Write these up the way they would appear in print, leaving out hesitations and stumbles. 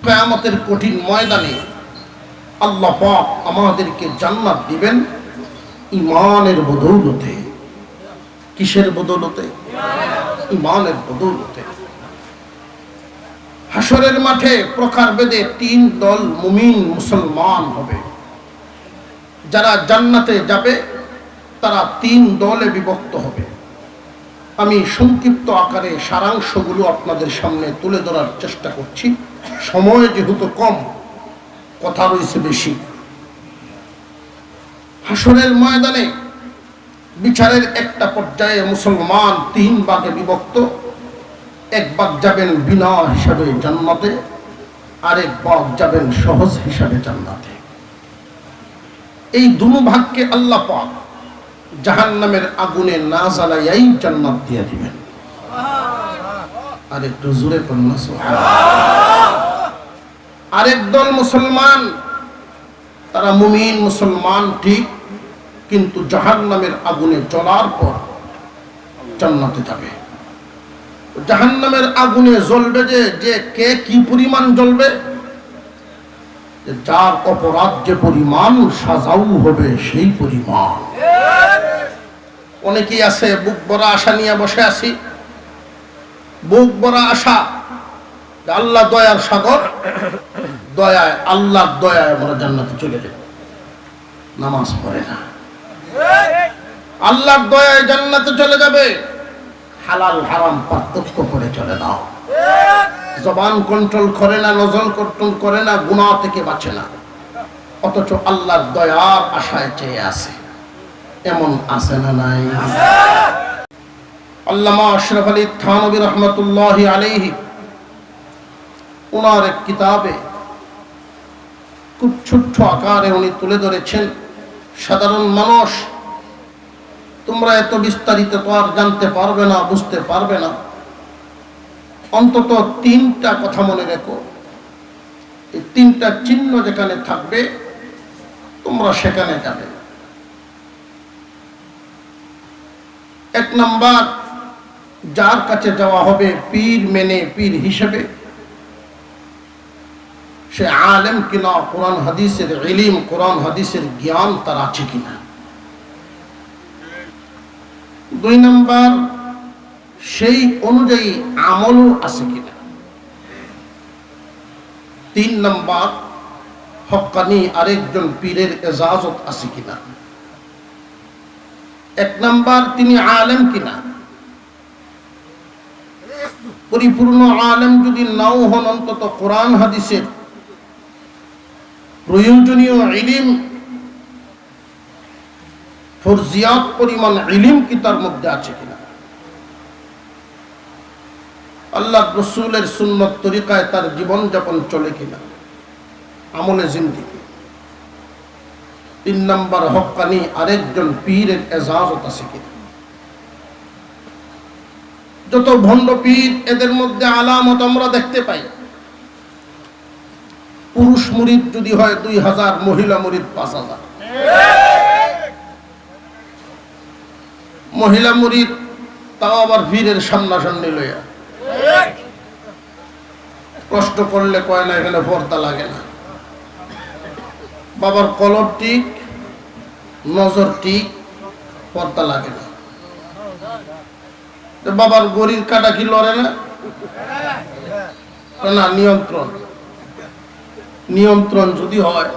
কিয়ামতের কঠিন ময়দানে আল্লাহ পাক আমাদেরকে জান্নাত দিবেন ঈমানের বদৌলতে। কিসের বদৌলতে? ঈমানের বদৌলতে। হাসরের মাঠে প্রকারভেদে 3 দল মুমিন মুসলমান হবে। যারা জান্নাতে যাবে তারা 3 দলে বিভক্ত হবে। আমি সংক্ষিপ্ত আকারে সারাংশগুলো আপনাদের সামনে তুলে ধরার চেষ্টা করছি। সময় যেহেতু কম, কথা রয়েছে বেশি। হাসরের ময়দানে বিচারের একটা পর্যায়ে মুসলমান 3 ভাগে বিভক্ত। এক ভাগ যাবেন বিনা হিসাবে জান্নাতে, আরেক ভাগ যাবেন সহজ হিসাবে জান্নাতে। এই দুটো ভাগকে আল্লাহ পাক জাহান্নামের আগুনে না জ্বালাইয়াই জান্নাত দিয়ে দিবেন। আর একটু জোরে করুন না সুবহানাল্লাহ। আরেক দল মুসলমান, তারা মুমিন মুসলমান ঠিক, কিন্তু জাহান্নামের আগুনে জ্বলার পর জান্নাতে যাবে। জাহান্নামের আগুনে জ্বলবে যে কে কি পরিমাণ জ্বলবে, যার অপরাধ যে পরিমাণ সাজাও হবে সেই পরিমাণ। অনেকেই আছে বুক ভরা আশা নিয়ে বসে আছি, বুক ভরা আশা, আল্লাহ দয়ার সাগর, দয়ায় আল্লাহর দয়ায় আমরা জান্নাতে চলে যাব। নামাজ পড়ে না, আল্লাহর দয়ায় জান্নাতে চলে যাবে। হালাল হারাম পার্থক্য করে চলে দাও। জবান কন্ট্রোল করে না, নজর কন্ট্রোল করে না, গুনাহ থেকে বাঁচে না, অথচ আল্লাহর দয়ার আশায় চেয়ে আছে। এমন আছে না নাই? আল্লামা আশরাফ আলী থানভী রহমতুল্লাহি আলাইহি ওনার এক কিতাবে খুব ছোট্ট আকারে উনি তুলে ধরেছেন, সাধারণ মানুষ তোমরা এত বিস্তারিত তো আর জানতে পারবে না, বুঝতে পারবে না, অন্তত 3টা কথা মনে রেখো। এই 3টা চিহ্ন যেখানে থাকবে তোমরা সেখানে যাবে। 1 নাম্বার, যার কাছে যাওয়া হবে পীর মেনে, পীর হিসেবে, সে আলেম কিনা, কোরআন হাদিসের ইলম, কোরআন হাদিসের জ্ঞান তার আছে কিনা। 2 নাম্বার, সেই অনুযায়ী আমলও আছে কিনা। 3 নাম্বার, হক্কানি আরেকজন পীরের ইজাজত আছে কিনা। 1 নাম্বার, তিনি আলেম কিনা। পরিপূর্ণ আলেম যদি নাও হন, অন্তত কোরআন হাদিসের প্রয়োজনীয় ইলম, ফরজিয়াত পরিমাণ ইলম কি তার মধ্যে আছে কিনা। আল্লাহ রাসূলের সুন্নত তরিকায় তার জীবন যাপন চলে কিনা, আমলে জিন্দেগি। 3 নাম্বার, হক্কানি আরেকজন পীরের ইজাজত আছে কিনা। যত ভণ্ড পীর, এদের মধ্যে আলামত আমরা দেখতে পাই। পুরুষ মুরিদ যদি হয় 2000, মহিলা মুরিদ 5000। মহিলা মুরিদ তাও আবার পীরের সামনাসামনি লইয়া, কষ্ট করলে কয় না এখানে পর্দা লাগে না। বাবার কলব ঠিক, নজর ঠিক, পর্দা লাগে না। বাবার গরির কাটা কি লড়ে না? না, নিয়ন্ত্রণ। নিয়ন্ত্রণ যদি হয়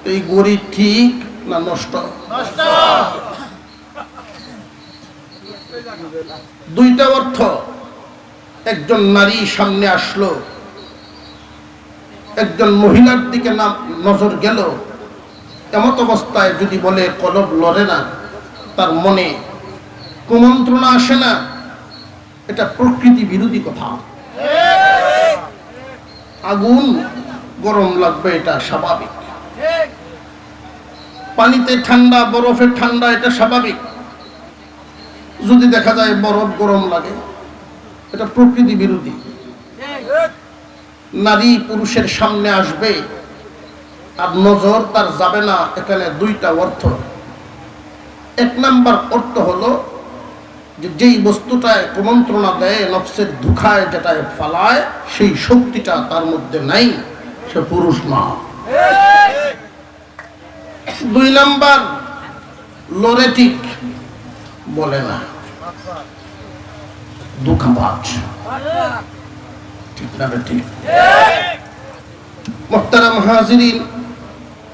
তো এই গরি ঠিক না নষ্ট? 2টা অর্থ। একজন নারী সামনে আসলো, একজন মহিলার দিকে নজর গেল, এমত অবস্থায় যদি বলে কলব লড়ে না, তার মনে কুমন্ত্রণা আসে না, এটা প্রকৃতি বিরোধী কথা। আগুন গরম লাগবে, এটা স্বাভাবিক। পানিতে ঠান্ডা, বরফে ঠান্ডা, এটা স্বাভাবিক। যদি দেখা যায় বরফ গরম লাগে, এটা প্রকৃতি বিরোধী। নারী পুরুষের সামনে আসবে আর নজর তার যাবে না, এখানে 2টা অর্থ। 1 নাম্বার অর্থ হলো যে যেই বস্তুটায় কুমন্ত্রণা দেয়, নফসের দুখায় যেটায় ফালায়, সেই শক্তিটা তার মধ্যে নাই, সে পুরুষ না। 2 নাম্বার লোরেটিক, বলে না, দুঃখবাজ। ঠিক না ঠিক? মুহতারাম হাজিরিন,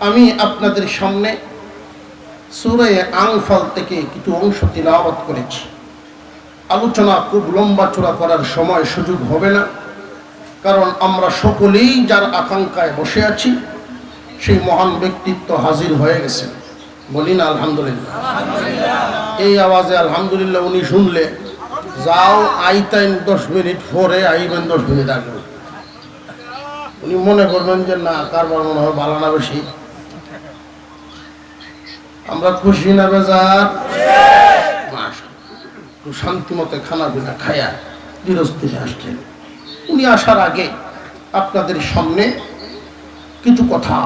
আমি আপনাদের সামনে সূরা আনফাল থেকে কিছু অংশ তিলাওয়াত করেছি। আলোচনা খুব লম্বা চূড়া করার সময় সুযোগ হবে না, কারণ আমরা সকলেই যার আকাঙ্ক্ষায় বসে আছি সেই মহান ব্যক্তিত্ব হাজির হয়ে গেছেন। বলি না আলহামদুলিল্লাহ? এই আওয়াজে আলহামদুলিল্লাহ উনি শুনলে যাও আইতেন 10 মিনিট পরে, আইবেন 10 মিনিট আগে। উনি মনে করবেন যে না, কারবার মনে হয় ভালো না বেশি। আমরা খুশি না বেজার? শান্তি মতে খানা পিনা খায়া ধীরস্থিরে আসছেন। উনি আসার আগে আপনাদের সামনে কিছু কথা।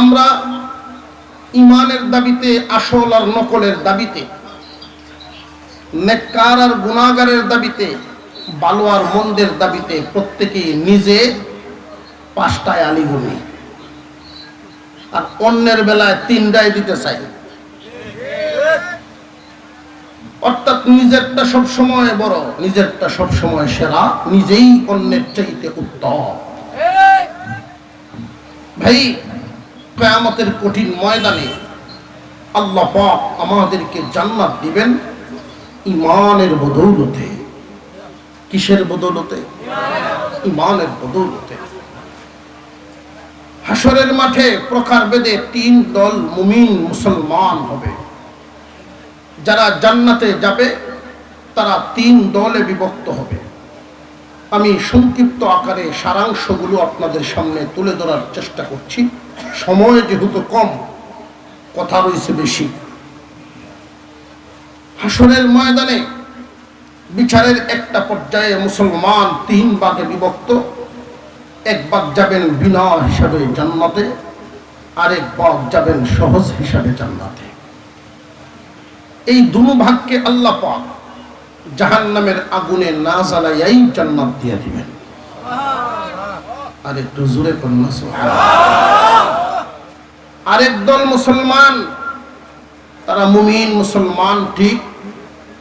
আমরা ইমানের দাবিতে, আসল আর নকলের দাবিতে, নেককার আর গুনাহগারের দাবিতে, ভালো আর মন্দের দাবিতে প্রত্যেকেই নিজে 5টায় আলিগুনি, আর অন্যের বেলায় 3টায় দিতে চাই। অর্থাৎ নিজেরটা সবসময় বড়, নিজেরটা সবসময় সেরা, নিজেই অন্যের চাইতে উত্তম। ভাই, কিয়ামতের কঠিন ময়দানে আল্লাহ পাক আমাদেরকে জান্নাত দিবেন ইমানের বদৌলতে। কিসের বদৌলতে? ইমানের বদৌলতে। হাসরের মাঠে প্রকারভেদে 3 দল মুমিন মুসলমান হবে। যারা জান্নাতে যাবে তারা 3 দলে বিভক্ত হবে। আমি সংক্ষিপ্ত আকারে সারাংশগুলো আপনাদের সামনে তুলে ধরার চেষ্টা করছি। সময় যেহেতু কম, কথা রয়েছে বেশি। হাসরের ময়দানে বিচারের একটা পর্যায়ে মুসলমান 3 ভাগে বিভক্ত। 1 ভাগ যাবেন বিনা হিসাবে জান্নাতে, আরেক ভাগ যাবেন সহজ হিসাবে জান্নাতে। এই 2 ভাগকে আল্লাহ পাক জাহান্নামের আগুনে না জ্বালাইয়াই জান্নাত দিয়ে দিবেন। আর একটু জোরে করুন না সুবহানাল্লাহ। আরেক দল মুসলমান, তারা মুমিন মুসলমান ঠিক,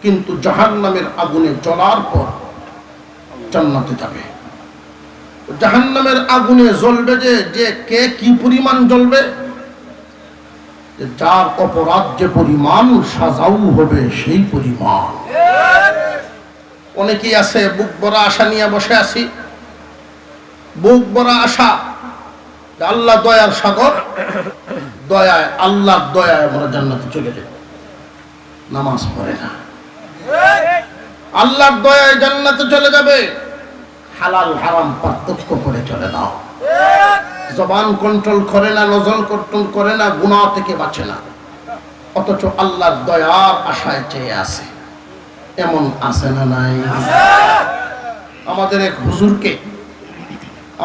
কিন্তু জাহান্নামের আগুনে জ্বলার পর জান্নাতে যাবে। জাহান্নামের আগুনে জ্বলবে যে কে কি পরিমাণ জ্বলবে, যার অপরাধ যে পরিমাণ সাজাও হবে সেই পরিমাণ। অনেকেই আছে বুক ভরা আশা নিয়ে বসে আছি, বুক ভরা আশা, আল্লাহ দয়ার সাগর, দয়ায়, আল্লাহর দয়ায় আমরা জান্নাতে চলে যাব। নামাজ পড়ে না, আল্লাহর দয়ায় জান্নাতে চলে যাবে। হালাল হারাম পার্থক্য করে চলে না, জবান কন্ট্রোল করে না, নজর কন্ট্রোল করে না, গুনাহ থেকে বাঁচে না, অথচ আল্লাহর দয়ার আশায় চেয়ে আছে। এমন আছে না নাই? আমাদের এক হুজুরকে,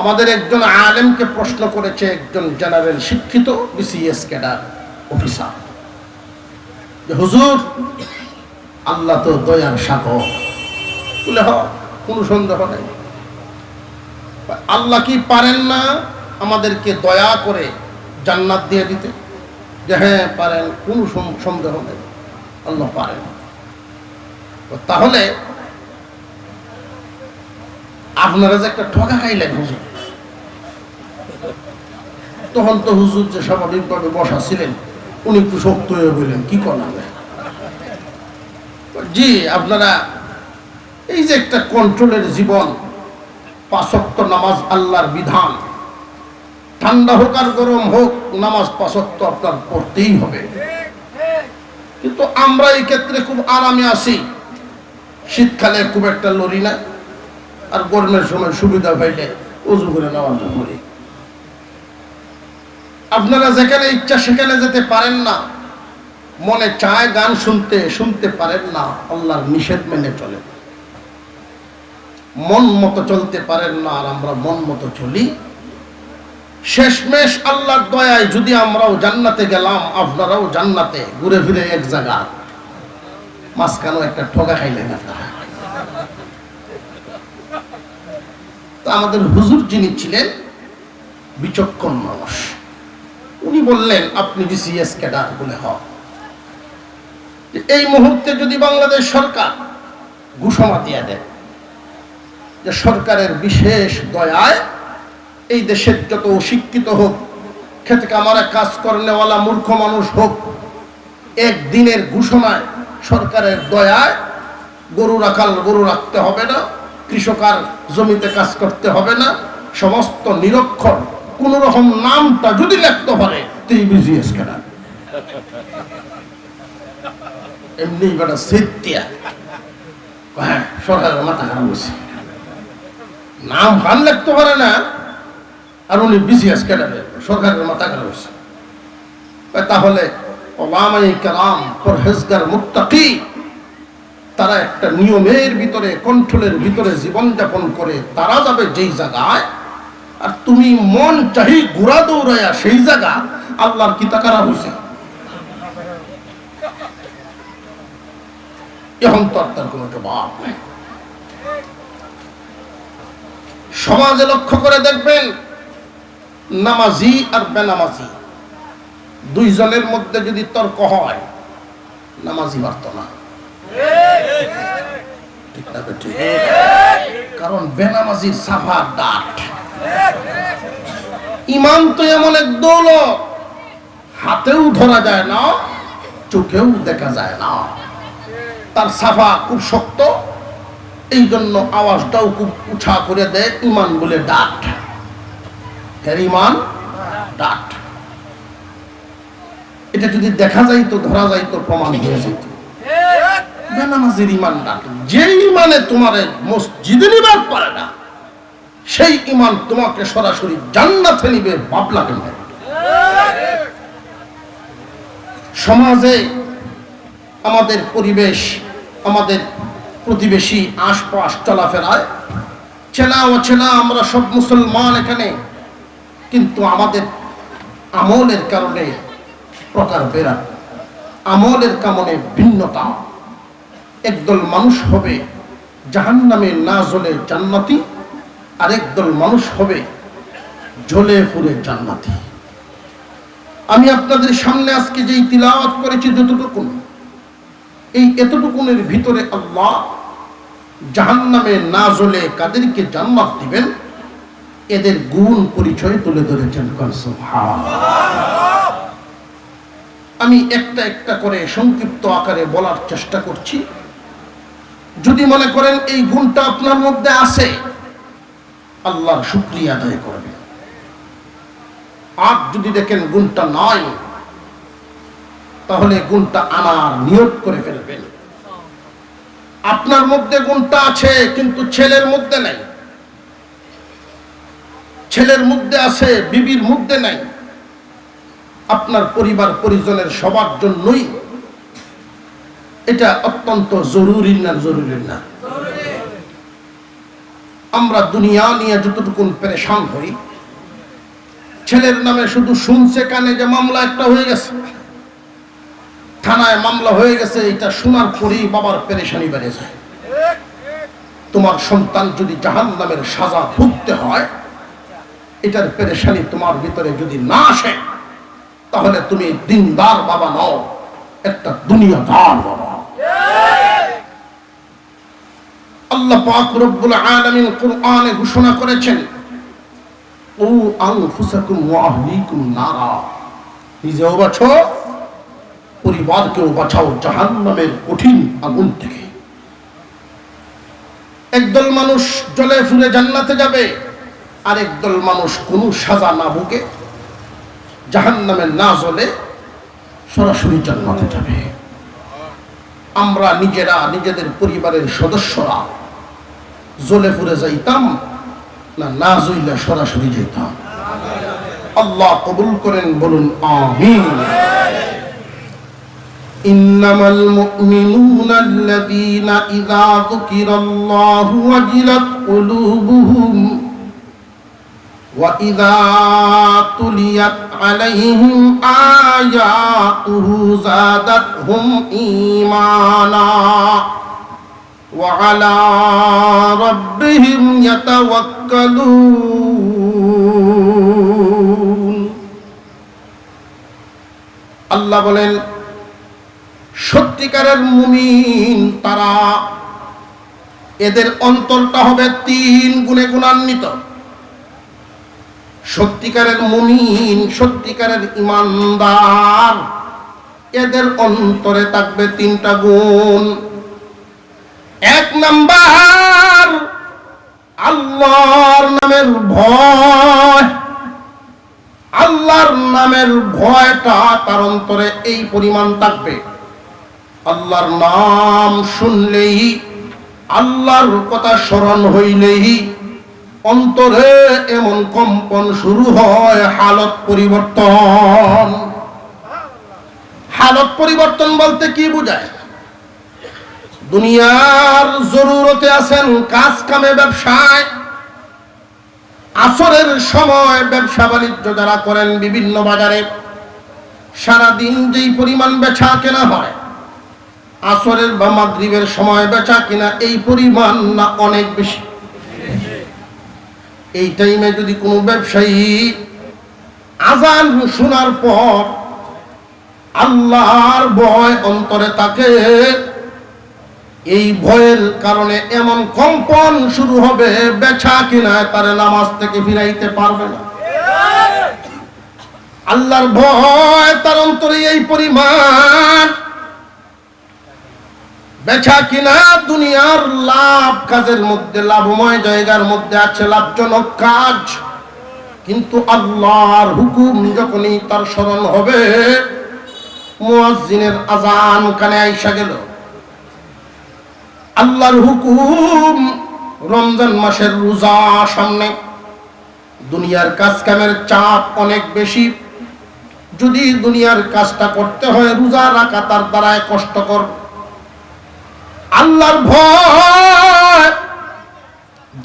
আমাদের একজন আলেমকে প্রশ্ন করেছে একজন জেনারেল শিক্ষিত বিসিএস ক্যাডার অফিসার, যে হুজুর আল্লাহ তো দয়ার সাগর। বলে হ, কোনো সন্দেহ নেই। আল্লাহ কি পারেন না আমাদেরকে দয়া করে জান্নাত দিয়ে দিতে? যে হ্যাঁ পারেন, কোনো সন্দেহ নেই, আল্লাহ পারেন। তাহলে আপনারা যে একটা ঠকা খাইলেন হুজুর, তখন তো হুজুর যে স্বাভাবিকভাবে বসা ছিলেন উনি একটু শক্ত হয়ে বললেন, কি করলেন? জি, আপনারা এই যে একটা কন্ট্রোলের জীবন, 5 ওয়াক্ত নামাজ আল্লাহর বিধান, ঠান্ডা হোক আর গরম হোক নামাজ 5 ওয়াক্ত আপনার পড়তেই হবে। কিন্তু আমরা এই ক্ষেত্রে খুব আরামে আছি, শীতকালে খুব একটা লড়ি না, আর গরমের সময় সুবিধা পাইলে ওযু করে নামাজ পড়ি। আপনারা যেখানে ইচ্ছা সেখানে যেতে পারেন না, মনে চায় গান শুনতে পারেন না, আল্লাহর নিষেধ মেনে চলে, মন মতো চলতে পারেন না, আর আমরা মন মতো চলি। শেষমেশ আল্লাহর দয়ায় যদি আমরাও জান্নাতে গেলাম, আপনারাও জান্নাতে, ঘুরে ফিরে এক জায়গা, মাঝখানেও একটা ঠগা খাইলেন আপনারা। তো আমাদের হুজুর যিনি ছিলেন বিচক্ষণ মানুষ, উনি বললেন আপনি বিসিএস ক্যাডার বলে হন। এই মুহূর্তে যদি বাংলাদেশ সরকার ঘোষণা দিয়ে দেয় যে সরকারের বিশেষ দয়ায় এই দেশের যত শিক্ষিত হোক, খেতে কামারে কাজ করেনেওয়ালা মূর্খ মানুষ হোক, একদিনের ঘোষণায় সরকারের দয়ায় গরু রাখতে হবে না, কৃষকার জমিতে কাজ করতে হবে না, সমস্ত নিরক্ষর কোন রকম নামটা যদি লিখতে পারে তুই বিজিএস কেন এমনি বেটা সেতিয়া হ্যাঁ সরকারের মাথা খারাপ হয়েছে, নাম খান লিখতে পারে না আর উনি বিজিএস ক্যাডারে, সরকারের মাথা খারাপ হয়েছে। তাহলে ওলামায়ে কেরাম পরহেজগার মুত্তাকি তারা একটা নিয়মের ভিতরে কন্ট্রোলের ভিতরে জীবনযাপন করে তারা যাবে যেই জায়গায়, আর তুমি মন চাহি ঘোরা দৌড়াইয়া সেই জায়গা আল্লাহর কি তা খারাপ হয়েছে? এখন তো আর তার কোনো জবাব নেই। সমাজে লক্ষ্য করে দেখবেন নামাজি আর বেনামাজি দুইজনের মধ্যে যদি তর্ক হয় নামাজি পারত না, কারণ বেনামাজির সাফা ডাট, ইমান তো এমন এক দৌলত হাতেও ধরা যায় না চোখেও দেখা যায় না, তার সাফা খুব শক্ত, এই জন্য আওয়াজটাও খুব উঁচা করে দেয়, ইমান বলে ডাট, ইমান ডাট। এটা যদি দেখা যাইতো ধরা যাইতো প্রমাণ হয়ে যেত বেনামাজির ইমান ডাট। যে ইমানে তোমার মসজিদে নিবার পারে না সেই ইমান তোমাকে সরাসরি জান্নাতে নিবে ভাবলা কেন? সমাজে আমাদের পরিবেশ, আমাদের প্রতিবেশী আশপাশ চলাফেরায় চেনা অচেনা আমরা সব মুসলমান এখানে, কিন্তু আমাদের আমলের কারণে প্রকারভেদ, আমলের কারণে ভিন্নতা। একদল মানুষ হবে জাহান্নামে না জ্বলে জান্নাতি, আর একদল মানুষ হবে জ্বলে পুড়ে জান্নাতি। আমি আপনাদের সামনে আজকে যেই তিলাওয়াত করেছি যতটুকু, এই এতটুকুনের ভিতরে আল্লাহ জাহান্নামে না জ্বলে কাদেরকে জান্নাত দিবেন এদের গুণ পরিচয় তুলে ধরেছেন। আমি একটা একটা করে সংক্ষিপ্ত আকারে বলার চেষ্টা করছি। যদি মনে করেন এই গুণটা আপনার মধ্যে আছে, আল্লাহর শুকরিয়া আদায় করবেন। আর যদি দেখেন গুণটা নাই, তাহলে গুণটা আনার নিয়ত করে ফেলবেন। আপনার মধ্যে গুণটা আছে কিন্তু ছেলের মধ্যে নাই, ছেলের মধ্যে আছে বিবির মধ্যে নাই, আপনার পরিবার পরিজনের সবার জন্যই এটা অত্যন্ত জরুরি না? জরুরি না? আমরা দুনিয়া নিয়ে যতটুকু পেরেশান হই, ছেলের নামে শুধু শুনছে কানে যে মামলা একটা হয়ে গেছে, থানায় মামলা হয়ে গেছে, এটা শোনার পরেই বাবার পেরেশানি বেড়ে যায়। তোমার সন্তান যদি জাহান্নামের সাজা ভুগতে হয়, এটার পেরেশানি তোমার ভিতরে যদি না আসে, তাহলে তুমি দিনদার বাবা নও, একটা দুনিয়াদার বাবা। আল্লাহ পাক রব্বুল আলামিন কুরআনে ঘোষণা করেছেন, ও আনফুসাকুম ওয়া আহলিকুম নারা, নিজেও বাঁচো পরিবারকেও বাঁচাও জাহান্নামের কঠিন আগুন থেকে। একদল মানুষ জ্বলে ফুরে জান্নাতে যাবে, আর একদল মানুষ কোনো সাজা না ভুগে জাহান্নামে না জ্বলে সরাসরি জান্নাতে যাবে। আমরা নিজেরা নিজেদের পরিবারের সদস্যরা জ্বলে ফুরে যাইতাম না, না জ্বলে সরাসরি যেতাম? আল্লাহ কবুল করেন, বলুন আমিন। ইন্নামাল মুমিনুনা আল্লাযীনা ইযা যুকিরাল্লাহু ওয়াজিলাত কুলুবুহুম ওয়া ইযা তুলিয়াত আলাইহিম আয়াতুহু যাদাতহুম ঈমানা وعلى ربهم يتوكلون আল্লাহ বলেন সত্যিকারের মুমিন তারা, এদের অন্তরটা হবে 3 গুণে গুণান্বিত। সত্যিকারের মুমিন, সত্যিকারের ঈমানদার, এদের অন্তরে থাকবে 3টা গুণ। 1 নাম্বার আল্লাহর নামের ভয়। আল্লাহর নামের ভয়টা তার অন্তরে এই পরিমাণ থাকবে, আল্লাহর নাম শুনলেই, আল্লাহর কথা স্মরণ হইলেই অন্তরে এমন কম্পন শুরু হয়, হালত পরিবর্তন। হালত পরিবর্তন বলতে কি বোঝায়? দুনিয়ার জরুরতে আছেন, কাজ কামে, ব্যবসায়, আসরের সময় ব্যবসা বাণিজ্য যারা করেন বিভিন্ন বাজারে, সারাদিন যেই পরিমাণ বেচা কেনা হয়, আসরের বা মাগরিবের সময় বেচা কিনা এই পরিমাণ না অনেক বেশি? এই টাইমে যদি কোনো ব্যবসায়ী আজান শোনার পর আল্লাহর ভয় অন্তরে থাকে, এই ভয়ের কারণে এমন কম্পন শুরু হবে, বেচা কিনায় তার নামাজ থেকে ফিরাইতে পারবে না। আল্লাহর ভয় তার অন্তরে এই পরিমাণ, বেচা কিনা দুনিয়ার লাভ কাজের মধ্যে, লাভময় জায়গার মধ্যে আছে, লাভজনক কাজ, কিন্তু আল্লাহর হুকুম যখনই তার স্মরণ হবে, মুয়াজ্জিনের আজান কানে আইসা গেল, আল্লাহর হুকুম, রমজান মাসের রোজা সামনে, দুনিয়ার কাজ কামের চাপ অনেক বেশি, যদি দুনিয়ার কাজটা করতে হয় রোজা রাখা তার দ্বারায় কষ্টকর। আল্লাহর ভয়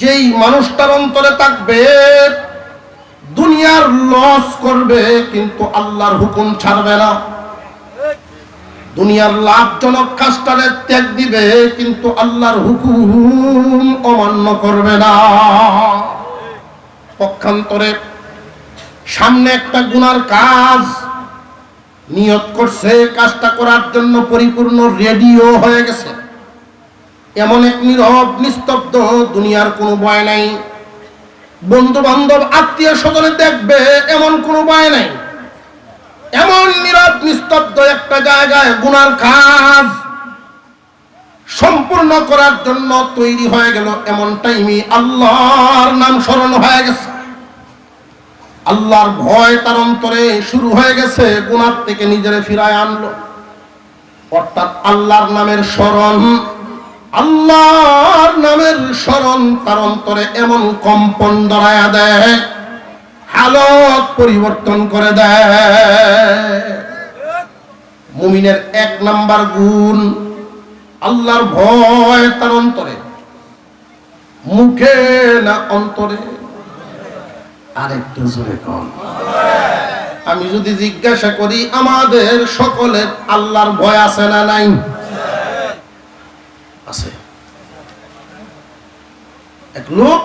যেই মানুষটার অন্তরে থাকবে, দুনিয়ার লস করবে কিন্তু আল্লাহর হুকুম ছাড়বে না, দুনিয়ার লাভজনক কাজটারে ত্যাগ দিবে কিন্তু আল্লাহর হুকুম অমান্য করবে না। পক্ষান্তরে সামনে একটা গুনার কাজ নিয়ত করছে, কাজটা করার জন্য পরিপূর্ণ রেডিও হয়ে গেছে, এমন এক নীরব নিস্তব্ধ, দুনিয়ার কোনো ভয় নাই, বন্ধু বান্ধব আত্মীয় স্বজনে দেখবে এমন কোনো ভয় নাই, এমন নীরব নিস্তব্ধ একটা জায়গায় গুনার কাজ সম্পূর্ণ করার জন্য তৈরি হয়ে গেল, এমন টাইমে আল্লাহর নাম স্মরণ হয়ে গেছে, আল্লাহর ভয় তার অন্তরে শুরু হয়ে গেছে, গুনার থেকে নিজেরে ফিরায় আনলো। অর্থাৎ আল্লাহর নামের স্মরণ, আল্লাহর নামের স্মরণ তার অন্তরে এমন কম্পন ধরায়া দেয়, হালত পরিবর্তন করে দেয়। মুমিনের 1 নাম্বার গুণ আল্লাহর ভয় তার অন্তরে, মুখে না অন্তরে? আরেকটু জোরে কন। আমি যদি জিজ্ঞাসা করি আমাদের সকলের আল্লাহর ভয় আছে না নাই? আছে। এক লোক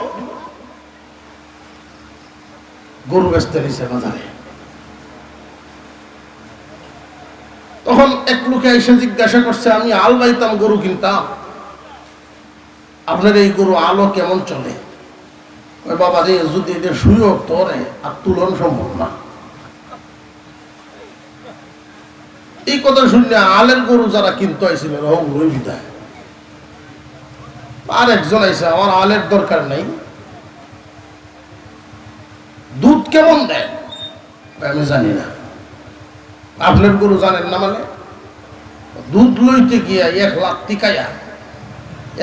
গরু বেচতে গেছে বাজারে, তখন এক লোকে এসে জিজ্ঞাসা করছে, আমি আল বাইতাম, গরু কিনতাম, আপনার এই গরু আলো কেমন চলে? ওই বাবা রে, যদি এটা সুযোগ তোরে আর তুলন সম্ভব না। এই কথা শুনলে আলের গরু যারা কিনতে হয়েছিল রহম রই বিদায়। আর একজন আইসে, আমার আলের দরকার নাই, দুধ কেমন দেয়? আমি জানি না। আপনার গরু জানেন না মানে? দুধ লইতে গিয়া 1 লাখ টিকাইয়া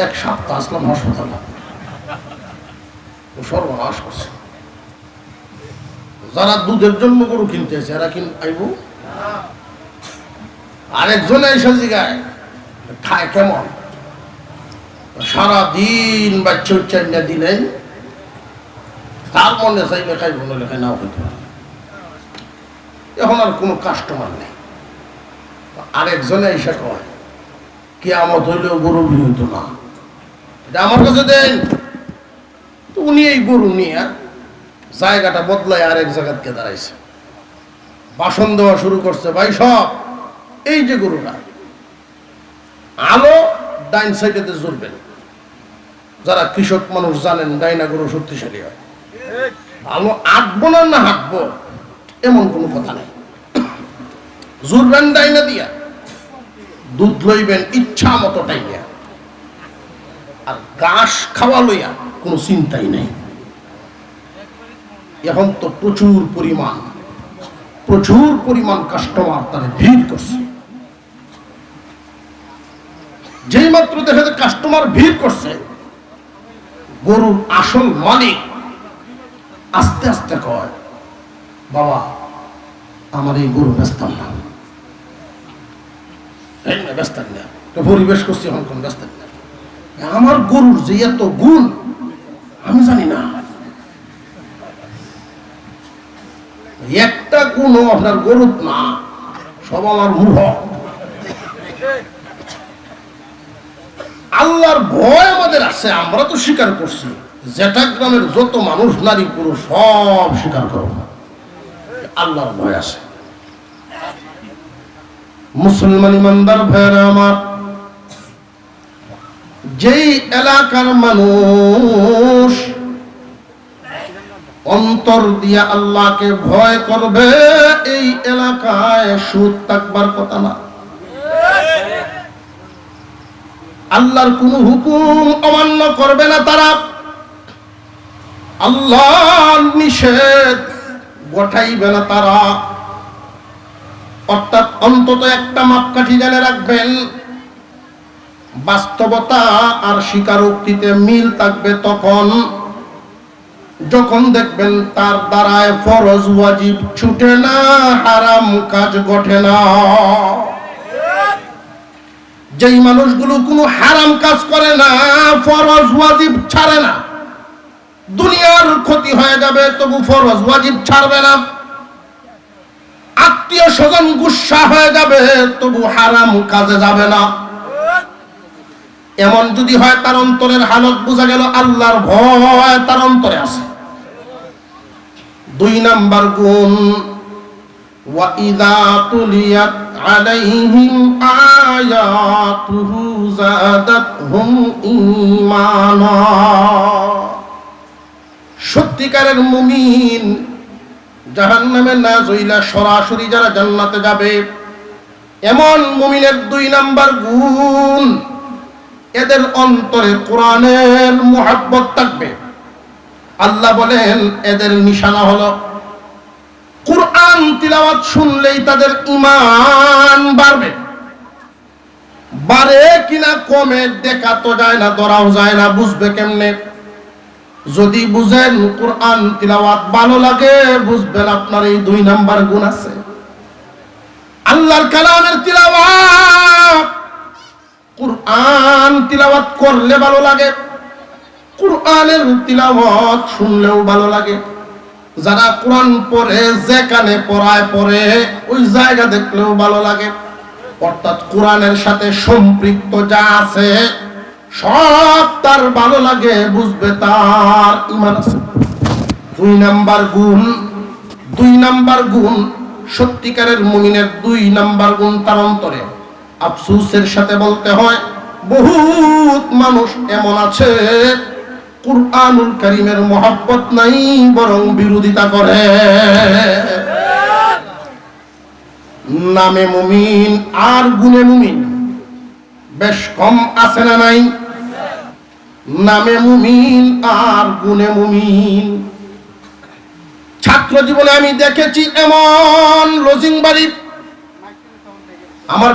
1 সপ্তাহ আসলাম হাসপাতালে, সর্বনাশ করছে। যারা দুধের জন্য গরু কিনতে আছে এরা আইব। আরেকজনে এসে জিগায়, খায় কেমন? সারাদিন বাচ্চা উচ্চারণা দিলেন, তার মনে চাইলে খাইব, নইলে খাই নাও খেতে পারে। এখন আর কোনো কাস্টমার নেই। আরেকজনে এসে কয়, কিয়ামত হইলেও গরু বিহত না, এটা আমার কাছে দেন। তো উনি এই গরু নিয়ে জায়গাটা বদলায় আরেক জায়গাতে দাঁড়াইছে, ভাষণ দেওয়া শুরু করছে। ভাই সব, এই যে গরুটা, আলো ডাইন সাইডেতে জুড়বেন। যারা কৃষক মানুষ জানেন ডাইনা গরু শক্তিশালী হয়। আলো আঁটবো না হাঁটবো এমন কোনো কথা নেই। জুড়বেন ডাইনা দিয়া, দুধ লইবেন ইচ্ছা মতো টাইয়া, আর ঘাস খাওয়া লইয়া কোনো চিন্তাই নেই। এখন তো প্রচুর পরিমাণ কাস্টমার তারা ভিড় করছে। যেই মাত্র দেখা যায় কাস্টমার ভিড় করছে, গরুর আসল মালিক আস্তে আস্তে কয়, বাবা আমার এই গরু বেচতাম না, বেচতাম না, পরিবেশ করছি এখন কোন বেচতাম না। আমার গরুর যে এত গুণ আমি জানি না, একটা গুণও আপনার গরুর না, সব আমার মুহ। আল্লাহর ভয় আমাদের আছে, আমরা তো স্বীকার করছি। যেটা গ্রামের যত মানুষ, নারী পুরুষ সব স্বীকার করব, আল্লাহর ভয় আছে। মুসলমান ইমানদার ভাইরা আমার, যেই এলাকার মানুষ অন্তর দিয়া আল্লাহকে ভয় করবে, এই এলাকায় সুদ থাকবার কথা না। আল্লাহর কোন হুকুম অমান্য করবে না তারা, আল্লাহর নিষেধ গোটাইবে না তারা। অর্থাৎ অন্তত একটা মাপকাঠি জেনে রাখবেন, বাস্তবতা আর স্বীকারোক্তিতে মিল থাকবে তখন যখন দেখবেন তার দ্বারায় ফরজ ওয়াজিব ছুটে না, হারাম কাজ ঘটে না। যেই মানুষগুলো কোনো হারাম কাজ করে না, ফরজ ওয়াজিব ছাড়ে না, দুনিয়ার ক্ষতি হয়ে যাবে তবু ফরজ ওয়াজিব ছাড়বে না, আত্মীয় স্বজন গুসা হয়ে যাবে তবু হারাম কাজে যাবে না। এমন যদি হয়, তার অন্তরের হালত বোঝা গেল আল্লাহর ভয় তার অন্তরে আছে। 2 নাম্বার গুণ, ওয়া ইযা তুলিয়াত আলাইহিম আয়াতুহু যাদাতহুম ঈমানা। সত্যিকারের মুমিন জাহান্নামে না যাইলা সরাসরি যারা জান্নাতে যাবে, এমন মুমিনের 2 নাম্বার গুণ, এদের অন্তরে কোরআনের মুহাব্বত থাকবে। আল্লাহ বলেন এদের নিশানা হলো কোরআন তিলাওয়াত শুনলেই তাদের ঈমান বাড়বে। বাড়ে কিনা কমে দেখা তো যায় না, ধরাও যায় না, বুঝবে কেমনে? যদি বুঝেন কোরআন তিলাওয়াত ভালো লাগে, বুঝবেন আপনার এই 2 নাম্বার গুণ আছে। আল্লাহর কালামের তিলাওয়াত, কোরআন তিলাওয়াত করলে ভালো লাগে, কোরআনের তিলাওয়াত শুনলেও ভালো লাগে। যারা কোরআন পড়ে, যে কানে পড়ায় পড়ে, ওই জায়গা দেখলেও ভালো লাগে। অর্থাৎ কোরআনের সাথে সম্পৃক্ত যা আছে সব তার ভালো লাগে, বুঝবে তার ঈমান আছে। 2 নাম্বার গুণ, সত্যিকারের মুমিনের 2 নাম্বার গুণ তার অন্তরে। আফসোসের সাথে বলতে হয়, বহুত মানুষ এমন আছে কুরআনুল কারীমের মহব্বত নাই, বরং বিরোধিতা করে। নামে মুমিন আর গুণে মুমিন বেশ কম আছে না নাই? নামে মুমিন আর গুণে মুমিন। ছাত্র জীবনে আমি দেখেছি এমন লজিং বাড়ি, আমার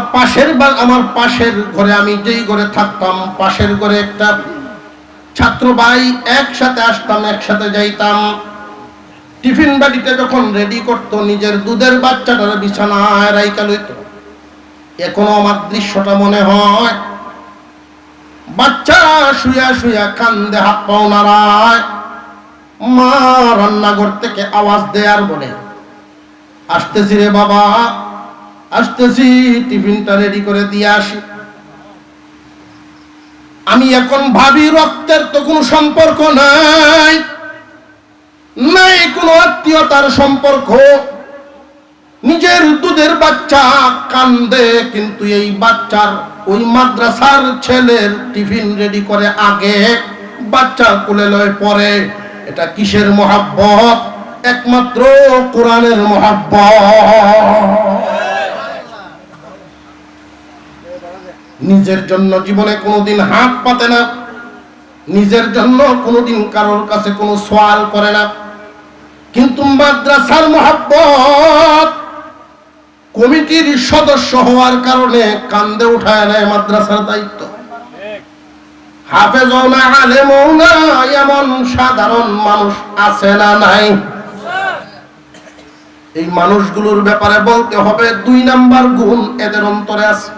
পাশের ঘরে, আমি যেই ঘরে থাকতাম, পাশের ঘরে একটা ছাত্র ভাই, একসাথে আসতাম, একসাথে যাইতাম। টিফিন বাড়িতে যখন রেডি করতো, নিজের দুধের বাচ্চাটার বিছানায় রাইখা লইতো। এখনো আমার দৃশ্যটা মনে হয়। বাচ্চা শুয়া শুয়া কান্দে, হাত পাও নাড়ায়। মা রান্নাঘর থেকে আওয়াজ দেয় আর বলে, আসতেছি রে বাবা, আসতেছি, টিফিনটা রেডি করে দিয়ে আসি। আমি এখন ভাবি রক্তের তো কোনো সম্পর্ক নাই, নাই কোনো আত্মীয়তার সম্পর্ক। নিজের দুধের বাচ্চা কান্দে, কিন্তু এই বাচ্চার ওই মাদ্রাসার ছেলের টিফিন রেডি করে আগে, বাচ্চা কোলে লয় পরে। এটা কিসের মহাব্বত? একমাত্র কোরআনের মহাব্বত। নিজের জন্য জীবনে কোনোদিন হাত পাতে না, নিজের জন্য কোনোদিন কারোর কাছে কোনো সওয়াল করে না, কিন্তু মাদ্রাসার মহাব্বত, কমিটির সদস্য হওয়ার কারণে কান্দে উঠায় নেয় মাদ্রাসার দায়িত্ব। হাফেজও না, আলেমও না, এমন সাধারণ মানুষ আছে না নাই? এই মানুষগুলোর ব্যাপারে বলতে হবে 2 নাম্বার গুণ এদের অন্তরে আছে।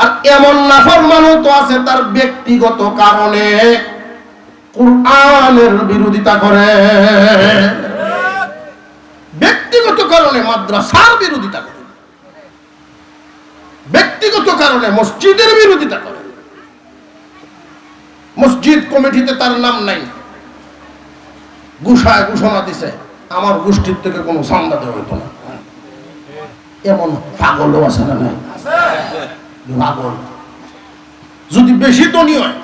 আর এমন নাফরমানও তো আছে তার ব্যক্তিগত কারণে কুরআনের বিরোধিতা করে, ব্যক্তিগত কারণে মাদ্রাসার বিরোধিতা করে, ব্যক্তিগত কারণে মসজিদের বিরোধিতা করে। মসজিদ কমিটিতে তার নাম নাই, ঘোষায় ঘোষণা দিছে আমার গোষ্ঠীর থেকে কোনো চাঁদা দেওয়া হতো না। এমন পাগলও আছে না নাই? পাগল যদি বেশি ধনী হয়,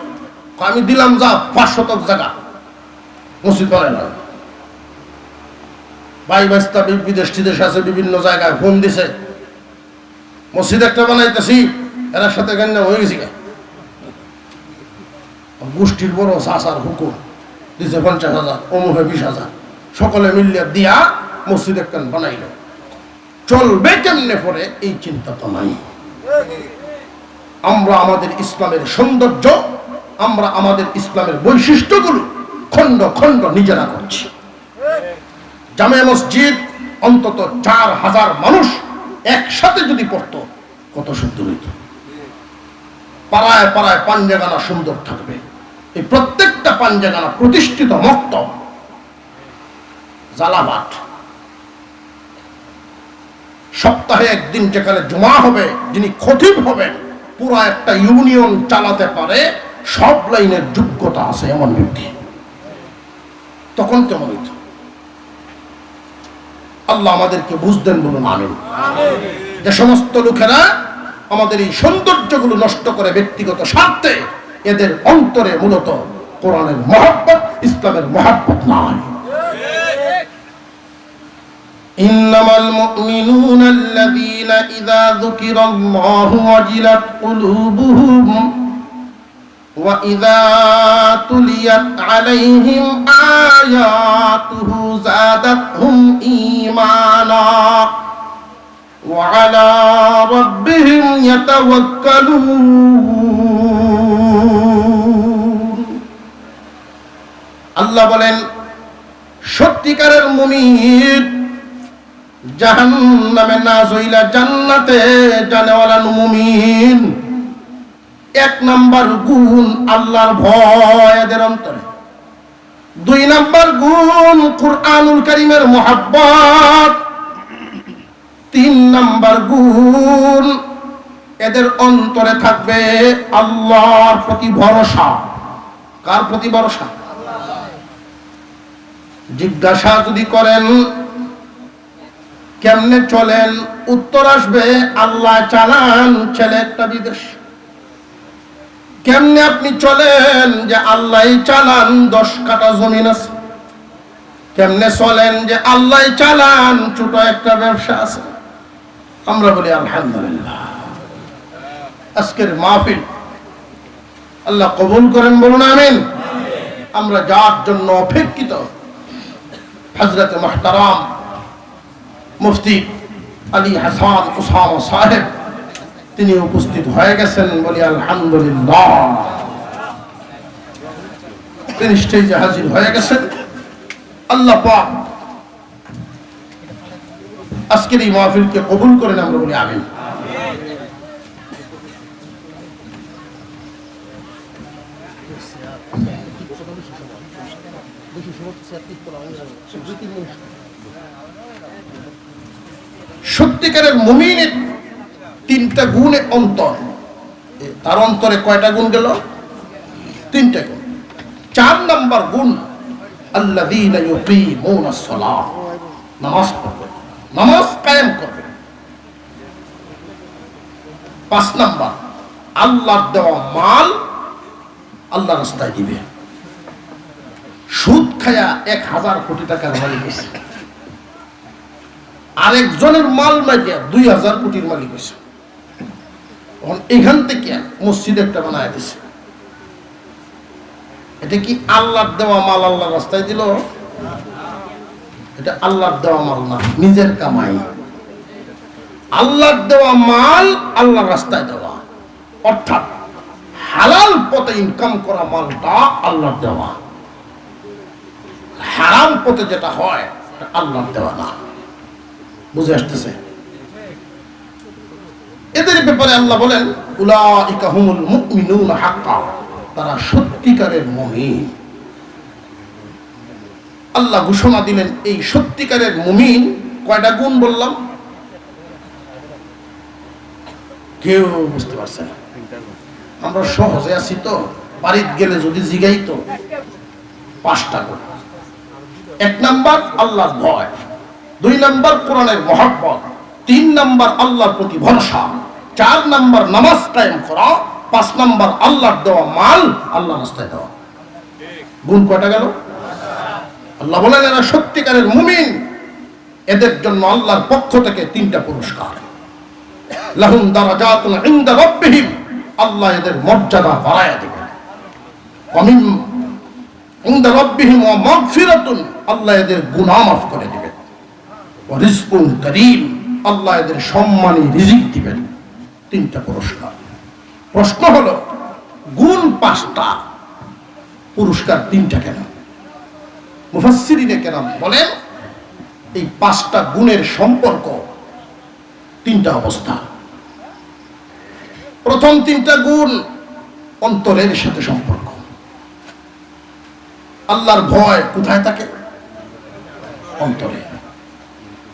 আমি দিলাম যা 5 শতক জায়গা মসজিদ বানাই না। ভাই বাস্তা বিদেশ টিদেশ আছে, বিভিন্ন জায়গায় ফোন দিছে মসজিদ একটা বানাইতেছি, এর সাথে গান্না হয়ে গেছি। গোষ্ঠীর বড় চাচার হুকুম দিছে 50,000, অমুহে 20,000, সকলে মিলিয়ে দিয়া মসজিদ একটা বানাইল। চলবে কেমনে পরে এই চিন্তা তো নাই। আমরা আমাদের ইসলামের সৌন্দর্য, আমরা আমাদের ইসলামের বৈশিষ্ট্যগুলো খণ্ড খণ্ড নিজেরা করছি। জামে মসজিদ অন্তত 4,000 মানুষ একসাথে যদি পড়তো কত সুন্দর হইত। পাড়ায় পাড়ায় পাঞ্জাগানা সুন্দর থাকবে। এই প্রত্যেকটা পাঞ্জাগানা প্রতিষ্ঠিত মক্তব, জালাবাট। সপ্তাহে একদিন যেখানে জুমা হবে, যিনি খতিব হবেন, পুরো একটা ইউনিয়ন চালাতে পারে, সব লাইনের যোগ্যতা আছে এমন ব্যক্তি, তখন কেমন হইত? আল্লাহ আমাদেরকে বুঝতেন, বলুন আমিন। যে সমস্ত লোকেরা আমাদের এই সৌন্দর্যগুলো নষ্ট করে ব্যক্তিগত স্বার্থে, এদের অন্তরে মূলত কোরআনের মহব্বত, ইসলামের মহব্বত নাই। ইন্নামাল মুমিনুনা আল্লাযীনা ইযা যুকিরাল্লাহু ওয়াজিলাত কুলুবুহুম ওয়া ইযা তুলিয়াত আলাইহিম আয়াতুহু যাদাতহুম ঈমানা ওয়া আলা রাব্বিহিম ইয়াতাওয়াক্কালুন। আল্লাহ বলেন, সত্যিকারের মুমিন জাহান্নামে না যাইলা জান্নাতে জানেওয়ালা মুমিন। 1 নাম্বার গুণ আল্লাহর ভয় এদের অন্তরে। 2 নাম্বার গুণ কুরআনুল কারীমের মুহাব্বত। 3 নাম্বার গুণ এদের অন্তরে থাকবে আল্লাহর প্রতি ভরসা। কার প্রতি ভরসা? জিজ্ঞাসা যদি করেন কেমনে চলেন, উত্তর আসবে আল্লাহ চালান, ছেলে একটা বিদেশ। কেমনে আপনি চলেন? যে আল্লাহ চালান, 10 কাঠা জমিন আছে। কেমনে চলেন? যে আল্লাহ চালান, ছোট একটা ব্যবসা আছে। আমরা বলি আলহামদুলিল্লাহ। আজকের মাহফিল আল্লাহ কবুল করেন, বলুন আমিন। আমরা যার জন্য অপেক্ষিত, হযরত মুহতারাম মুফতি আলী হাসান উসামা সাহেব, তিনি উপস্থিত হয়ে গেছেন, বলি আলহামদুলিল্লাহ। তিনি স্টেজে হাজির হয়ে গেছেন। আল্লাহ পাক আজকের এই মাহফিলকে কবুল করেন, আমরা বলি আমিন। সত্যিকারের মুমিনের 3টা গুণে অন্তর। তার অন্তরে কয়টা গুণ গেল? তিনটা গুণ। 4 নম্বর গুণ আল্লাযীনা ইউকিমুনাস সালাহ, নামাজ পড়বে, নামাজ কায়েম করবে। 5 নম্বর আল্লাহর দেওয়া মাল আল্লাহর রাস্তায় দিবে। সুদ খায়া 1000 কোটি টাকার মালিক হয়েছে, আরেকজনের মাল মাইয়া 2000 কোটির মালিক হয়েছে। এখান থেকে মসজিদ একটা বানায় দিছে। এটা কি আল্লাহর দেওয়া মাল আল্লাহর রাস্তায় দিল? এটা আল্লাহর দেওয়া মাল না, নিজের কামাই। আল্লাহর দেওয়া মাল আল্লাহর রাস্তায় দেওয়া, অর্থাৎ হালাল পথে ইনকাম করা মালটা আল্লাহর দেওয়া। হারাম পথে যেটা হয় আল্লাহর দেওয়া না। বুঝে আসতেছে? এদের ব্যাপারে আল্লাহ বলেন উলাইকা হুমুল মুমিনুনা হাক্কা, তারা সত্যিকারের মুমিন। আল্লাহ ঘোষণা দিলেন এই সত্যিকারের মুমিন কয়টা গুণ বললাম? কেউ বুঝতে পারছে না। আমরা সহজে আছি তো, বাড়িতে গেলে যদি জিগাই তো 5টা গুণ। 1 নাম্বার আল্লাহর ভয়, 2 নাম্বার কোরআনের মহব্বত, 3 নাম্বার আল্লাহর প্রতি ভরসা, 4 নাম্বার নামাজ কায়েম করা, 5 নাম্বার আল্লাহর দেওয়া মাল আল্লাহর রাস্তায় দেওয়া। গুণ কয়টা গেল? আল্লাহ বলেন এরা সত্যিকারের মুমিন, এদের জন্য আল্লাহর পক্ষ থেকে 3টা পুরস্কার। লাহুম দারাজাতুন ইনদা রাব্বিহিম, আল্লাহ এদের মর্যাদা বাড়ায়া দিবেন। ওয়ামিন ইনদা রাব্বিহিম ওয়া মাগফিরাতুন, আল্লাহ এদের গুনাহ মাফ করে দিবেন। ওয়া রিজকুন কারীম, আল্লাহ এদের সম্মানী রিজিক দিবেন। 3টা পুরস্কার। প্রশ্ন হলো গুণ 5টা, পুরস্কার 3টা কেন? মুফাসসিরিনে কেরাম বলেন এই 5টা গুণের সম্পর্ক 3টা অবস্থা। প্রথম 3টা গুণ অন্তরের সাথে সম্পর্ক। আল্লাহর ভয় কোথায় থাকে? অন্তরে।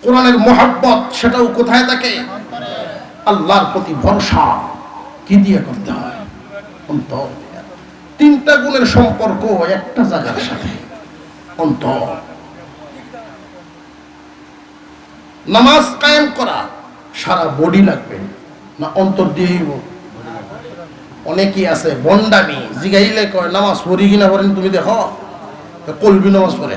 কোরআনের মহব্বত সেটাও কোথায় থাকে? আল্লাহর প্রতি ভরসা কি দিয়ে করতে হয়? অন্তর। 3টা গুণের সম্পর্ক একটা জায়গার সাথে, অন্তর। নামাজ কায়েম করা সারা বডি লাগবে না অন্তর দিয়েই? অনেকেই আছে বন্ডামি, জিগাইলে কয় নামাজ পড়ি কিনা পড়েন তুমি দেখো, কলবি নামাজ পড়ে।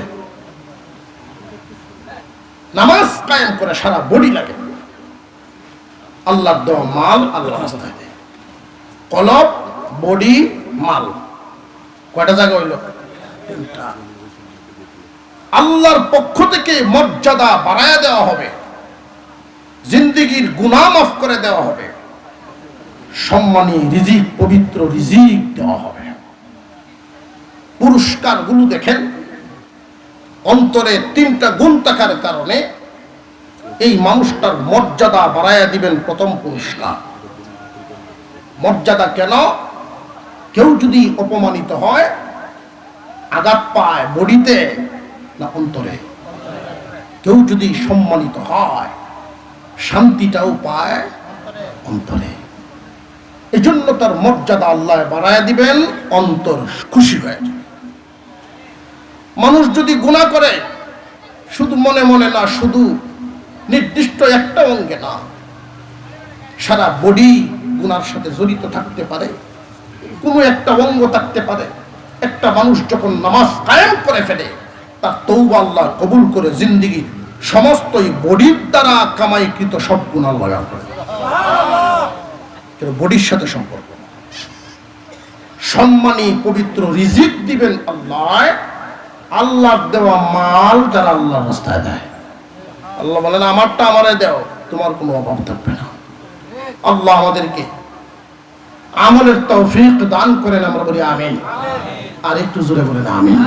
নামাজ কায়েম করে সারা বডি লাগে। আল্লাহর দেওয়া মাল আল্লাহর রাস্তায় দেয়। কলব, বডি, মাল, কয়টা জায়গা হইল? 3টা। আল্লাহর পক্ষ থেকে মর্যাদা বাড়ায়া দেওয়া হবে, জিন্দেগীর গুনাহ মাফ করে দেওয়া হবে, সম্মানী রিজিক, পবিত্র রিজিক দেওয়া হবে। পুরস্কারগুলো দেখেন, অন্তরে 3টা গুণ থাকার কারণে এই মানুষটার মর্যাদা বাড়ায়া দিবেন। প্রথম পুরস্কার। মর্যাদা কেন? কেউ যদি অপমানিত হয়, আঘাত পায় বডিতে না অন্তরে? কেউ যদি সম্মানিত হয়, শান্তিটাও পায় অন্তরে। এজন্য তার মর্যাদা আল্লাহ বাড়ায়া দিবেন, অন্তর খুশি হয়ে যাবে। মানুষ যদি গুনাহ করে, শুধু মনে মনে না, শুধু নির্দিষ্ট একটা অঙ্গে না, সারা বডি গুনার সাথে জড়িত থাকতে পারে, কোনো একটা অঙ্গ থাকতে পারে। একটা মানুষ যখন নামাজ কায়েম করে ফেলে, তার তওবা আল্লাহ কবুল করে জিন্দেগীর সমস্ত বডির দ্বারা কামাইকৃত সব গুনাহ আল্লাহ মাফ করে দেন। বডির সাথে সম্পর্ক। সম্মানী পবিত্র রিজিক দিবেন আল্লাহ, আল্লাহর দেওয়া মাল যারা আল্লাহর রাস্তায় দেয়। আল্লাহ বলেন আমারটা আমারে দাও, তোমার কোনো অভাব থাকবে না। আল্লাহ আমাদেরকে আমলের তৌফিক দান করেন, আমরা বলি আমিন। আর একটু জোরে বলেন আমিন।